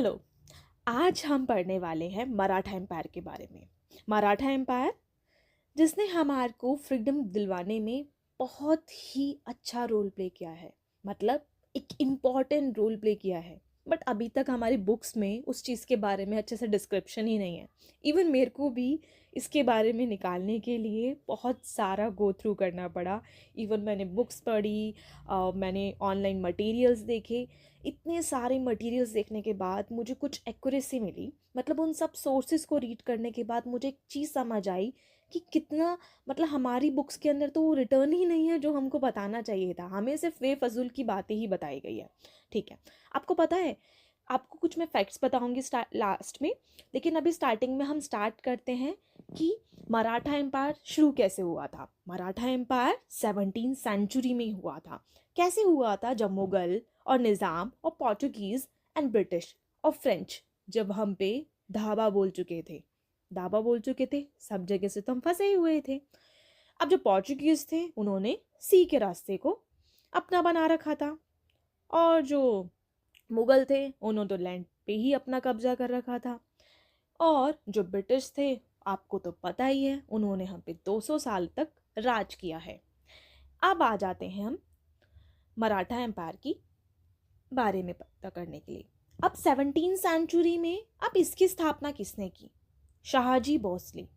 Hello. आज हम पढ़ने वाले हैं मराठा एम्पायर के बारे में। मराठा एम्पायर जिसने हमारे को फ्रीडम दिलवाने में बहुत ही अच्छा रोल प्ले किया है, मतलब एक इम्पॉर्टेंट रोल प्ले किया है। बट अभी तक हमारी बुक्स में उस चीज़ के बारे में अच्छे से डिस्क्रिप्शन ही नहीं है। इवन मेरे को भी इसके बारे में निकालने के लिए बहुत सारा गो थ्रू करना पड़ा। इवन मैंने बुक्स पढ़ी, मैंने ऑनलाइन मटेरियल्स देखे। इतने सारे मटेरियल्स देखने के बाद मुझे कुछ एक्यूरेसी मिली, मतलब उन सब सोर्सेज को रीड करने के बाद मुझे एक चीज़ समझ आई कि कितना, मतलब हमारी बुक्स के अंदर तो वो रिटर्न ही नहीं है जो हमको बताना चाहिए था। हमें सिर्फ बेफजूल की बातें ही बताई गई है। ठीक है, आपको पता है, आपको कुछ मैं फैक्ट्स बताऊंगी लास्ट में, लेकिन अभी स्टार्टिंग में हम स्टार्ट करते हैं कि मराठा एम्पायर शुरू कैसे हुआ था। मराठा एम्पायर 17वीं सेंचुरी में हुआ था। कैसे हुआ था? जब मुगल और निज़ाम और पोर्टुगीज़ एंड ब्रिटिश और फ्रेंच जब हम पे धावा बोल चुके थे, सब जगह से तो हम फंसे ही हुए थे। अब जो पोर्चुगीज थे उन्होंने सी के रास्ते को अपना बना रखा था, और जो मुगल थे उन्होंने तो लैंड पे ही अपना कब्जा कर रखा था, और जो ब्रिटिश थे आपको तो पता ही है, उन्होंने हम पे 200 साल तक राज किया है। अब आ जाते हैं हम मराठा एम्पायर की बारे में पता करने के लिए। अब 17वीं सेंचुरी में अब इसकी स्थापना किसने की? शहाजी भोसले।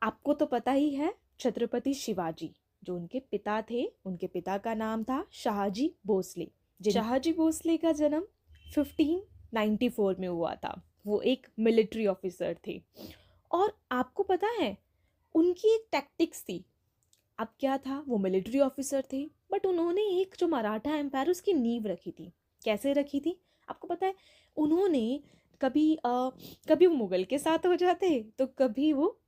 आपको तो पता ही है, छत्रपति शिवाजी जो उनके पिता थे, उनके पिता का नाम था शहाजी भोसले। शहाजी भोसले का जन्म 1594 में हुआ था। वो एक मिलिट्री ऑफिसर थे, और आपको पता है उनकी एक टैक्टिक्स थी। अब क्या था, वो मिलिट्री ऑफिसर थे बट उन्होंने एक जो मराठा एम्पायर उसकी नींव रखी थी। कैसे रखी थी आपको पता है? उन्होंने कभी वो मुगल के साथ हो जाते, तो कभी वो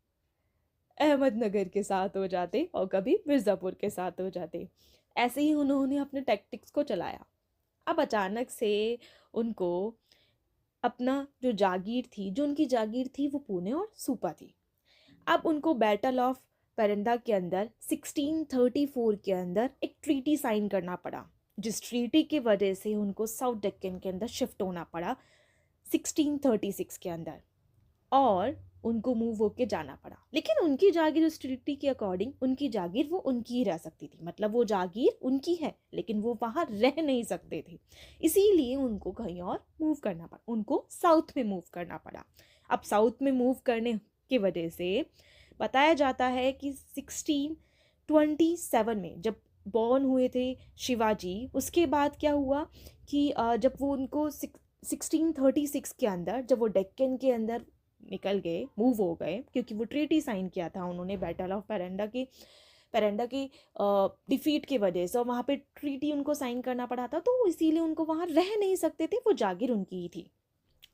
अहमदनगर के साथ हो जाते, और कभी मिर्ज़ापुर के साथ हो जाते। ऐसे ही उन्होंने अपने टैक्टिक्स को चलाया। अब अचानक से उनको अपना जो उनकी जागीर थी वो पुणे और सूपा थी। अब उनको बैटल ऑफ पेरेंडा के अंदर 1634 के अंदर एक ट्रीटी साइन करना पड़ा, जिस ट्रीटी की वजह से उनको साउथ डेक्कन के अंदर शिफ्ट होना पड़ा 1636 के अंदर, और उनको मूव होके जाना पड़ा। लेकिन उनकी जागीर उस ट्रीटी के अकॉर्डिंग, उनकी जागीर वो उनकी ही रह सकती थी, मतलब वो जागीर उनकी है लेकिन वो वहाँ रह नहीं सकते थे। इसीलिए उनको कहीं और मूव करना पड़ा, उनको साउथ में मूव करना पड़ा। अब साउथ में मूव करने की वजह से बताया जाता है कि 1627 में जब बॉर्न हुए थे शिवाजी, उसके बाद क्या हुआ कि जब वो उनको 1636 के अंदर, जब वो डेक्कन के अंदर निकल गए, मूव हो गए, क्योंकि वो ट्रीटी साइन किया था उन्होंने बैटल ऑफ पेरेंडा की डिफीट की वजह से, और वहाँ पे ट्रीटी उनको साइन करना पड़ा था, तो इसीलिए उनको वहाँ रह नहीं सकते थे। वो जागीर उनकी ही थी।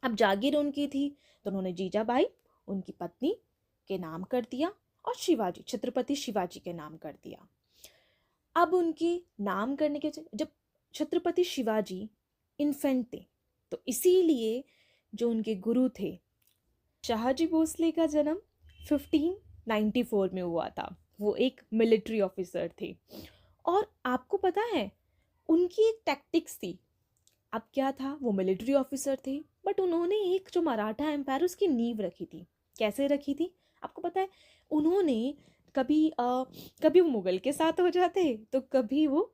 अब जागीर उनकी थी तो उन्होंने जीजाबाई उनकी पत्नी के नाम कर दिया, और शिवाजी छत्रपति शिवाजी के नाम कर दिया। अब उनके नाम करने के जब छत्रपति शिवाजी इन्फेंट थे, तो इसीलिए जो उनके गुरु थे, शहाजी भोसले का जन्म 1594 में हुआ था। वो एक मिलिट्री ऑफिसर थे, और आपको पता है उनकी एक टैक्टिक्स थी। अब क्या था, वो मिलिट्री ऑफिसर थे बट उन्होंने एक जो मराठा एम्पायर उसकी नींव रखी थी। कैसे रखी थी आपको पता है? उन्होंने कभी वो मुगल के साथ हो जाते, तो कभी वो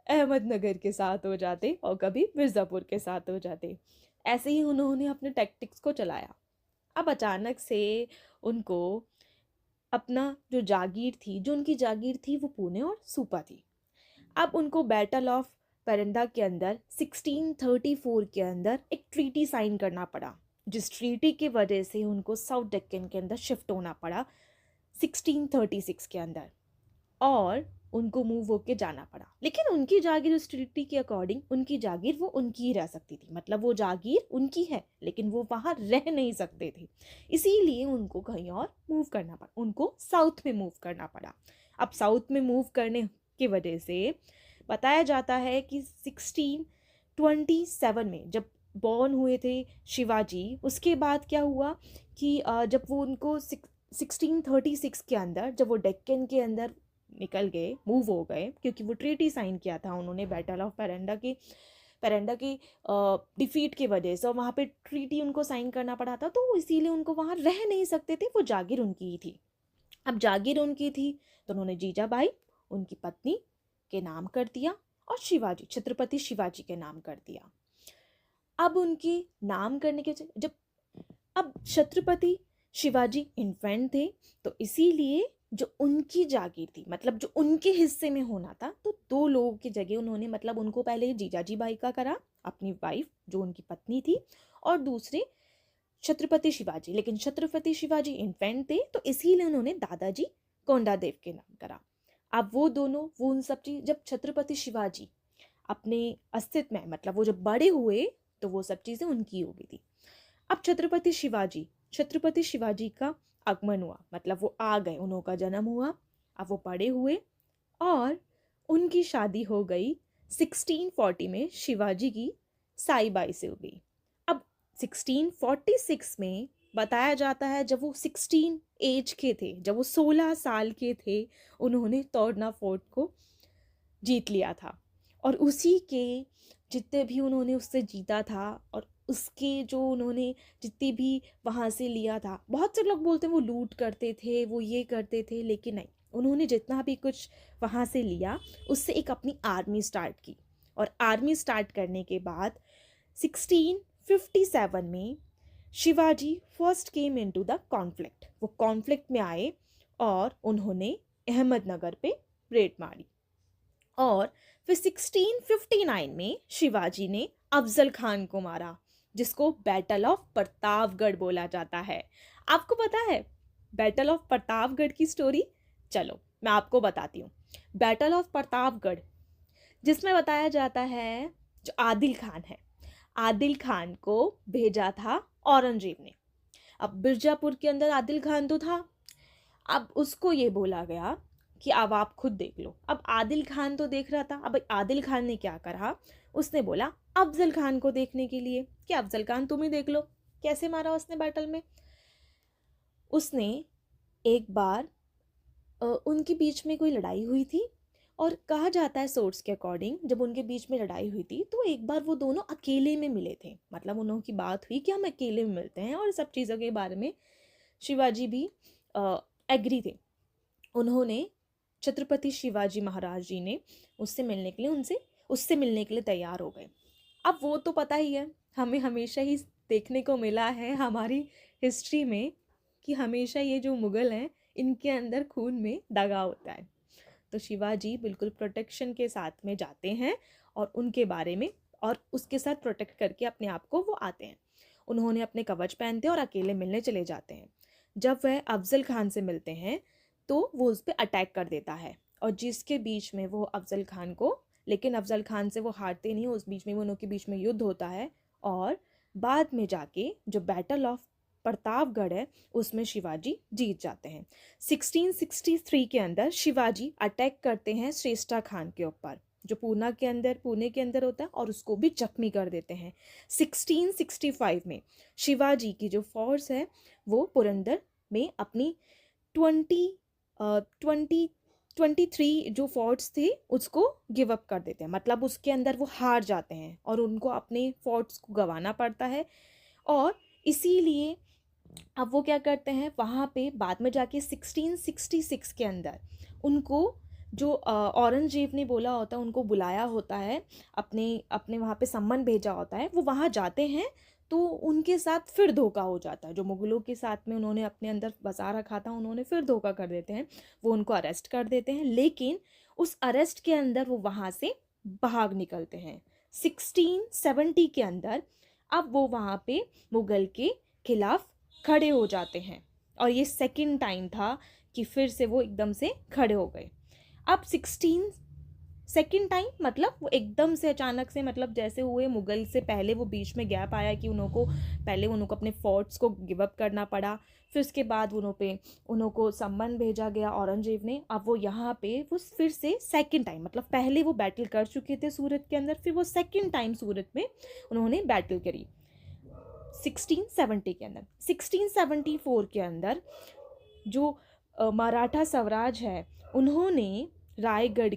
अहमदनगर के साथ हो जाते, और कभी मिर्ज़ापुर के साथ हो जाते। ऐसे ही उन्होंने अपने टैक्टिक्स को चलाया। अब अचानक से उनको अपना जो उनकी जागीर थी वो पुणे और सूपा थी। अब उनको बैटल ऑफ पेरेंडा के अंदर 1634 के अंदर एक ट्रीटी साइन करना पड़ा, जिस ट्रीटी की वजह से उनको साउथ डेक्कन के अंदर शिफ्ट होना पड़ा 1636 के अंदर, और उनको मूव होके जाना पड़ा। लेकिन उनकी जागीर उस ट्रीटी के अकॉर्डिंग, उनकी जागीर वो उनकी ही रह सकती थी, मतलब वो जागीर उनकी है लेकिन वो वहाँ रह नहीं सकते थे। इसीलिए उनको कहीं और मूव करना पड़ा, उनको साउथ में मूव करना पड़ा। अब साउथ में मूव करने की वजह से बताया जाता है कि 1627 में जब बॉर्न हुए थे शिवाजी, उसके बाद क्या हुआ कि जब वो उनको 1636 के अंदर, जब वो डेक्कन के अंदर निकल गए, मूव हो गए, क्योंकि वो ट्रीटी साइन किया था उन्होंने बैटल ऑफ पेरेंडा की डिफीट की वजह से, और वहाँ पे ट्रीटी उनको साइन करना पड़ा था, तो इसीलिए उनको वहाँ रह नहीं सकते थे, वो जागीर उनकी ही थी। अब जागीर उनकी थी तो उन्होंने जीजाबाई उनकी पत्नी के नाम कर दिया और शिवाजी छत्रपति शिवाजी के नाम कर दिया। अब उनके नाम करने के जब अब छत्रपति शिवाजी इन्फेंट थे, तो इसीलिए जो उनकी जागीर थी, मतलब जो उनके हिस्से में होना था, तो दो लोगों की जगह उन्होंने, मतलब उनको पहले जीजाजी बाई का करा, अपनी वाइफ जो उनकी पत्नी थी, और दूसरे छत्रपति शिवाजी। लेकिन छत्रपति शिवाजी इन्फेंट थे तो इसीलिए उन्होंने दादाजी कोंडादेव के नाम करा। अब वो दोनों, वो उन सब चीज, जब छत्रपति शिवाजी अपने अस्तित्व में, मतलब वो जब बड़े हुए, तो वो सब चीजें उनकी हो गई थी। अब छत्रपति शिवाजी का आगमन हुआ, मतलब वो आ गए, उनका जन्म हुआ, अब वो बड़े हुए और उनकी शादी हो गई 1640 में शिवाजी की साईबाई से हो गई। अब 1646 में बताया जाता है, जब वो 16 एज के थे, जब वो 16 साल के थे, उन्होंने तोड़ना फोर्ट को जीत लिया था। और उसी के जितने भी उन्होंने उससे जीता था, और उसके जो उन्होंने जितनी भी वहाँ से लिया था, बहुत से लोग बोलते हैं वो लूट करते थे, वो ये करते थे, लेकिन नहीं, उन्होंने जितना भी कुछ वहाँ से लिया, उससे एक अपनी आर्मी स्टार्ट की। और आर्मी स्टार्ट करने के बाद 1657 में Shivaji first came into the conflict, वो कॉन्फ्लिक्ट में आए और उन्होंने अहमदनगर पे रेड मारी। और फिर 1659 में शिवाजी ने अफजल खान को मारा, जिसको बैटल ऑफ प्रतापगढ़ बोला जाता है। आपको पता है बैटल ऑफ प्रतापगढ़ की स्टोरी? चलो मैं आपको बताती हूँ। बैटल ऑफ प्रतापगढ़, जिसमें बताया जाता है, जो आदिल खान है, आदिल खान को भेजा था औरंगजेब ने। अब बिरजापुर के अंदर आदिल खान तो था, अब उसको ये बोला गया कि अब आप खुद देख लो। अब आदिल खान तो देख रहा था, अब आदिल खान ने क्या करा, उसने बोला अफजल खान को देखने के लिए कि अफजल खान तुम ही देख लो कैसे मारा उसने बैटल में। उसने एक बार उनके बीच में कोई लड़ाई हुई थी, और कहा जाता है सोर्स के अकॉर्डिंग, जब उनके बीच में लड़ाई हुई थी तो एक बार वो दोनों अकेले में मिले थे, मतलब उन्हों की बात हुई कि हम अकेले में मिलते हैं, और सब चीज़ों के बारे में शिवाजी भी एग्री थे। उन्होंने, छत्रपति शिवाजी महाराज जी ने उससे मिलने के लिए तैयार हो गए। अब वो तो पता ही है, हमें हमेशा ही देखने को मिला है हमारी हिस्ट्री में कि हमेशा ये जो मुगल हैं, इनके अंदर खून में दगा होता है। तो शिवाजी बिल्कुल प्रोटेक्शन के साथ में जाते हैं और उनके बारे में, और उसके साथ प्रोटेक्ट करके अपने आप को वो आते हैं। उन्होंने अपने कवच पहनते हैं और अकेले मिलने चले जाते हैं। जब वह अफजल खान से मिलते हैं तो वो उस पर अटैक कर देता है, और जिसके बीच में वो अफजल खान को, लेकिन अफजल खान से वो हारते नहीं, उस बीच में वो उनके बीच में युद्ध होता है, और बाद में जाके जो बैटल ऑफ प्रतापगढ़ है उसमें शिवाजी जीत जाते हैं। 1663 के अंदर शिवाजी अटैक करते हैं श्रेष्ठा खान के ऊपर, जो पुणे के अंदर होता है, और उसको भी जख्मी कर देते हैं। 1665 में शिवाजी की जो फोर्स है वो पुरंदर में अपनी 23 जो फोर्ट्स थे उसको गिव अप कर देते हैं, मतलब उसके अंदर वो हार जाते हैं और उनको अपने फोर्ट्स को गंवाना पड़ता है। और इसीलिए अब वो क्या करते हैं, वहाँ पे बाद में जाके 1666 के अंदर उनको जो औरंगजेब ने बोला होता है, उनको बुलाया होता है, अपने वहाँ पे सम्मन भेजा होता है, वो वहाँ जाते हैं, तो उनके साथ फिर धोखा हो जाता है। जो मुगलों के साथ में उन्होंने अपने अंदर बसा रखा था, उन्होंने फिर धोखा कर देते हैं, वो उनको अरेस्ट कर देते हैं, लेकिन उस अरेस्ट के अंदर वो वहाँ से भाग निकलते हैं। 1670 के अंदर अब वो वहाँ पे मुगल के खिलाफ खड़े हो जाते हैं, और ये सेकंड टाइम था कि फिर से वो एकदम से खड़े हो गए। अब सेकंड टाइम मतलब वो एकदम से अचानक से, मतलब जैसे हुए मुगल से पहले वो बीच में गैप आया कि पहले उनको अपने फोर्ट्स को गिव अप करना पड़ा, फिर उसके बाद उनको सम्मन भेजा गया औरंगजेब ने। अब वो यहाँ पे वो फिर से सेकंड टाइम, मतलब पहले वो बैटल कर चुके थे सूरत के अंदर, फिर वो सेकंड टाइम सूरत में उन्होंने बैटल करी 1670 के अंदर। 1674 के अंदर जो मराठा स्वराज है, उन्होंने रायगढ़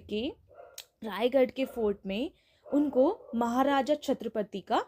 के फोर्ट में उनको महाराजा छत्रपति का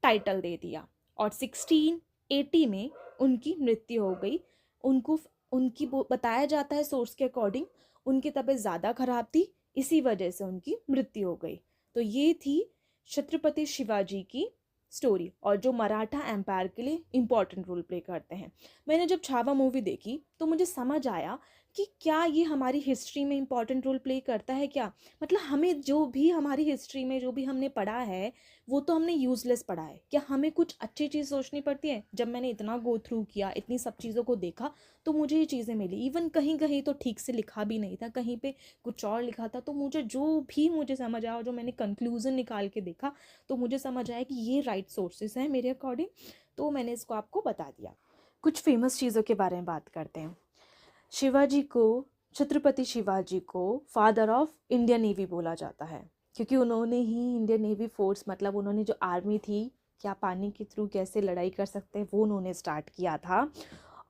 टाइटल दे दिया और 1680 में उनकी मृत्यु हो गई। उनको उनकी बताया जाता है सोर्स के अकॉर्डिंग उनकी तबीयत ज़्यादा खराब थी, इसी वजह से उनकी मृत्यु हो गई। तो ये थी छत्रपति शिवाजी की स्टोरी और जो मराठा एम्पायर के लिए इम्पॉर्टेंट रोल प्ले करते हैं। मैंने जब छावा मूवी देखी तो मुझे समझ आया कि क्या ये हमारी हिस्ट्री में इम्पॉर्टेंट रोल प्ले करता है क्या। मतलब हमें जो भी हमारी हिस्ट्री में जो भी हमने पढ़ा है वो तो हमने यूज़लेस पढ़ा है, क्या हमें कुछ अच्छी चीज़ सोचनी पड़ती है। जब मैंने इतना गो थ्रू किया, इतनी सब चीज़ों को देखा, तो मुझे ये चीज़ें मिली। इवन कहीं कहीं तो ठीक से लिखा भी नहीं था, कहीं पे कुछ और लिखा था। तो मुझे जो भी मुझे समझ आया, जो मैंने कंक्लूज़न निकाल के देखा, तो मुझे समझ आया कि ये राइट सोर्सेस हैं मेरे अकॉर्डिंग, तो मैंने इसको आपको बता दिया। कुछ फेमस चीज़ों के बारे में बात करते हैं। शिवाजी को, छत्रपति शिवाजी को फादर ऑफ इंडियन नेवी बोला जाता है, क्योंकि उन्होंने ही इंडियन नेवी फोर्स, मतलब उन्होंने जो आर्मी थी, क्या पानी के थ्रू कैसे लड़ाई कर सकते हैं, वो उन्होंने स्टार्ट किया था।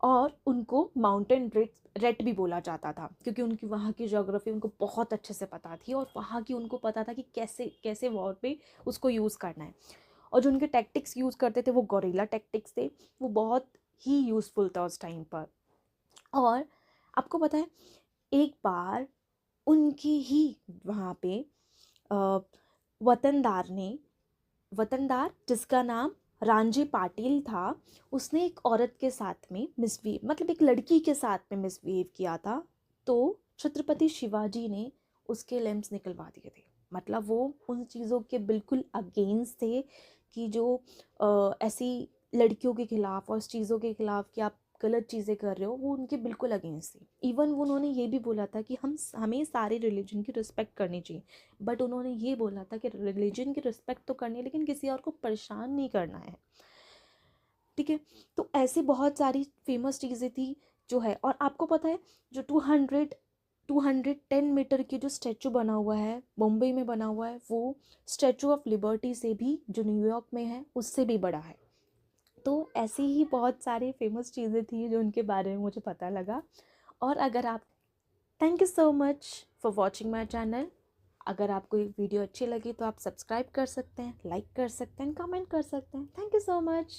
और उनको माउंटेन रेट भी बोला जाता था, क्योंकि उनकी वहाँ की ज्योग्राफी उनको बहुत अच्छे से पता थी और वहाँ की उनको पता था कि कैसे कैसे वॉर पे उसको यूज़ करना है। और जो उनके टैक्टिक्स यूज़ करते थे वो गोरिल्ला टैक्टिक्स थे, वो बहुत ही यूज़फुल था उस टाइम पर। और आपको पता है एक बार उनकी ही वहाँ पे वतनदार जिसका नाम रांझे पाटिल था, उसने एक औरत के साथ में मिसबीहेव, मतलब एक लड़की के साथ में मिसबीहेव किया था। तो छत्रपति शिवाजी ने उसके लिम्स निकलवा दिए थे। मतलब वो उन चीज़ों के बिल्कुल अगेंस्ट थे कि जो ऐसी लड़कियों के खिलाफ और उस चीज़ों के खिलाफ कि आप गलत चीज़ें कर रहे हो, वो उनके बिल्कुल अगेंस्ट थी। इवन वो उन्होंने ये भी बोला था कि हमें सारे रिलीजन की रिस्पेक्ट करनी चाहिए, बट उन्होंने ये बोला था कि रिलीजन की रिस्पेक्ट तो करनी है लेकिन किसी और को परेशान नहीं करना है। ठीक है, तो ऐसे बहुत सारी फेमस चीज़ें थी जो है। और आपको पता है जो 210 मीटर की जो स्टैचू बना हुआ है, मुंबई में बना हुआ है, वो स्टैचू ऑफ लिबर्टी से भी, जो न्यूयॉर्क में है, उससे भी बड़ा है। तो ऐसी ही बहुत सारी फेमस चीज़ें थी जो उनके बारे में मुझे पता लगा। और अगर आप, thank you so much for watching my channel. अगर आपको ये वीडियो अच्छी लगी तो आप सब्सक्राइब कर सकते हैं, लाइक कर सकते हैं, कमेंट कर सकते हैं। Thank you so much.